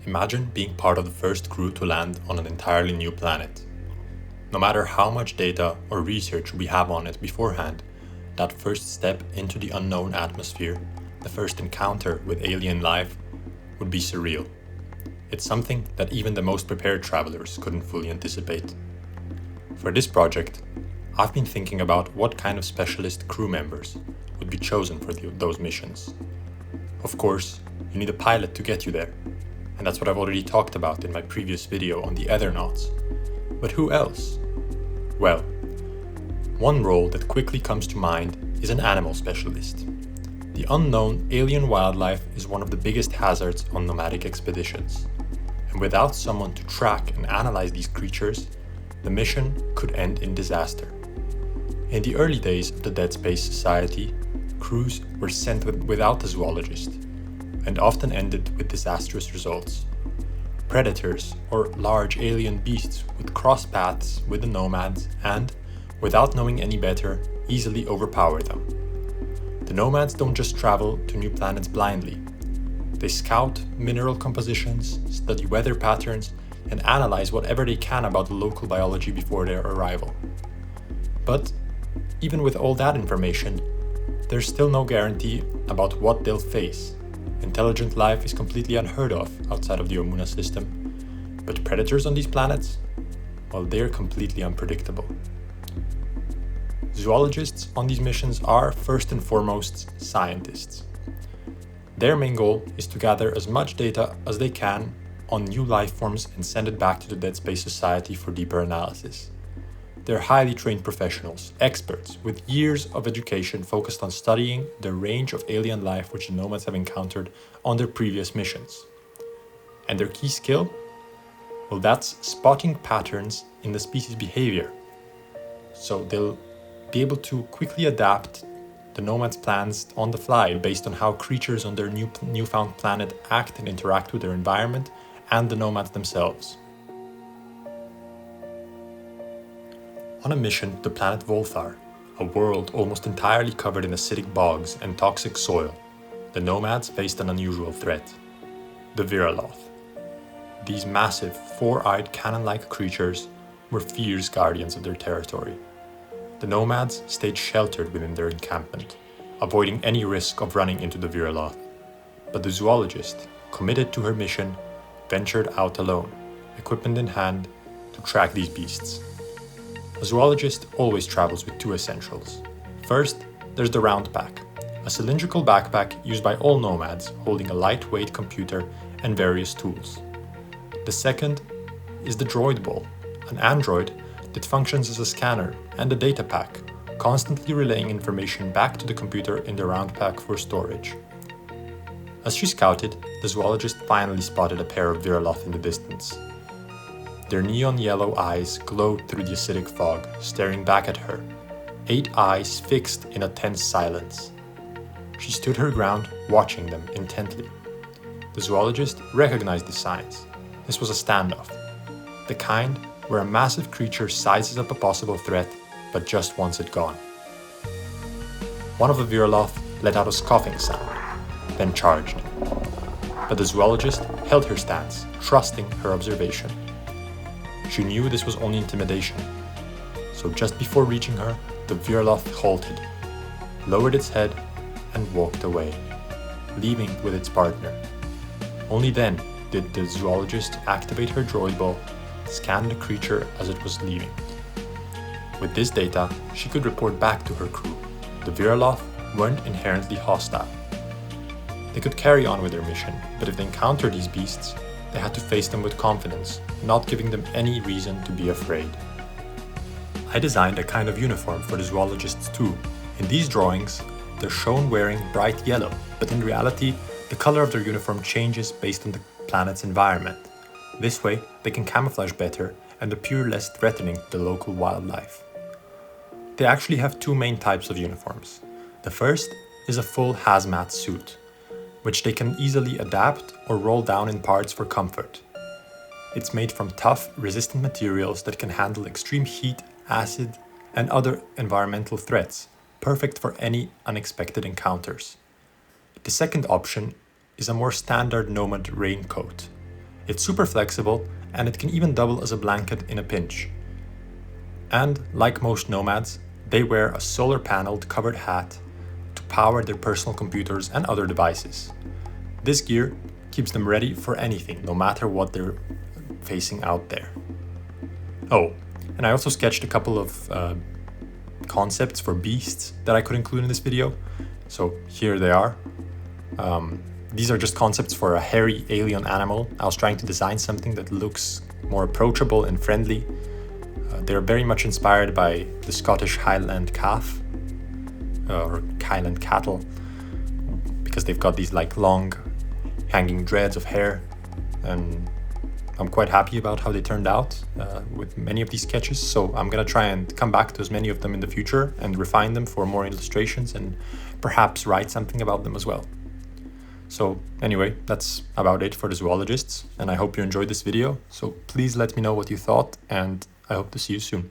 Imagine being part of the first crew to land on an entirely new planet. No matter how much data or research we have on it beforehand, that first step into the unknown atmosphere, the first encounter with alien life, would be surreal. It's something that even the most prepared travelers couldn't fully anticipate. For this project, I've been thinking about what kind of specialist crew members would be chosen for those missions. Of course, you need a pilot to get you there, and that's what I've already talked about in my previous video on the Ethernauts. But who else? Well, one role that quickly comes to mind is an animal specialist. The unknown alien wildlife is one of the biggest hazards on nomadic expeditions, and without someone to track and analyze these creatures, the mission could end in disaster. In the early days of the Dead Space Society, crews were sent without a zoologist, and often ended with disastrous results. Predators, or large alien beasts, would cross paths with the Nomads and, without knowing any better, easily overpower them. The Nomads don't just travel to new planets blindly. They scout mineral compositions, study weather patterns, and analyze whatever they can about the local biology before their arrival. But, even with all that information, there's still no guarantee about what they'll face. Intelligent life is completely unheard of outside of the Omuna system, but predators on these planets? Well, they're completely unpredictable. Zoologists on these missions are, first and foremost, scientists. Their main goal is to gather as much data as they can on new life forms and send it back to the Dead Space Society for deeper analysis. They're highly trained professionals, experts, with years of education focused on studying the range of alien life which the Nomads have encountered on their previous missions. And their key skill? Well, that's spotting patterns in the species' behavior. So they'll be able to quickly adapt the Nomads' plans on the fly based on how creatures on their newfound planet act and interact with their environment and the Nomads themselves. On a mission to planet Volthar, a world almost entirely covered in acidic bogs and toxic soil, the Nomads faced an unusual threat: the Viraloth. These massive, four-eyed cannon-like creatures were fierce guardians of their territory. The Nomads stayed sheltered within their encampment, avoiding any risk of running into the Viraloth. But the zoologist, committed to her mission, ventured out alone, equipment in hand, to track these beasts. A zoologist always travels with two essentials. First, there's the round pack, a cylindrical backpack used by all Nomads, holding a lightweight computer and various tools. The second is the droid ball, an android that functions as a scanner and a data pack, constantly relaying information back to the computer in the round pack for storage. As she scouted, the zoologist finally spotted a pair of Viraloth in the distance. Their neon yellow eyes glowed through the acidic fog, staring back at her, 8 eyes fixed in a tense silence. She stood her ground, watching them intently. The zoologist recognized the signs. This was a standoff, the kind where a massive creature sizes up a possible threat, but just wants it gone. One of the Viraloth let out a scoffing sound, then charged. But the zoologist held her stance, trusting her observation. She knew this was only intimidation, so just before reaching her, the Viraloth halted, lowered its head, and walked away, leaving with its partner. Only then did the zoologist activate her droid ball, scan the creature as it was leaving. With this data, she could report back to her crew. The Viraloth weren't inherently hostile. They could carry on with their mission, but if they encountered these beasts, they had to face them with confidence, not giving them any reason to be afraid. I designed a kind of uniform for the zoologists too. In these drawings, they're shown wearing bright yellow, but in reality, the color of their uniform changes based on the planet's environment. This way, they can camouflage better and appear less threatening to the local wildlife. They actually have two main types of uniforms. The first is a full hazmat suit, which they can easily adapt or roll down in parts for comfort. It's made from tough, resistant materials that can handle extreme heat, acid, and other environmental threats, perfect for any unexpected encounters. The second option is a more standard nomad raincoat. It's super flexible and it can even double as a blanket in a pinch. And like most nomads, they wear a solar paneled covered hat to power their personal computers and other devices. This gear keeps them ready for anything, no matter what they're facing out there. Oh, and I also sketched a couple of concepts for beasts that I could include in this video. So here they are. These are just concepts for a hairy alien animal. I was trying to design something that looks more approachable and friendly. They're very much inspired by the Scottish Highland calf, or Highland cattle, because they've got these like long hanging dreads of hair, and I'm quite happy about how they turned out with many of these sketches. So I'm gonna try and come back to as many of them in the future and refine them for more illustrations and perhaps write something about them as well. So anyway, that's about it for the zoologists, and I hope you enjoyed this video. So please let me know what you thought, and I hope to see you soon.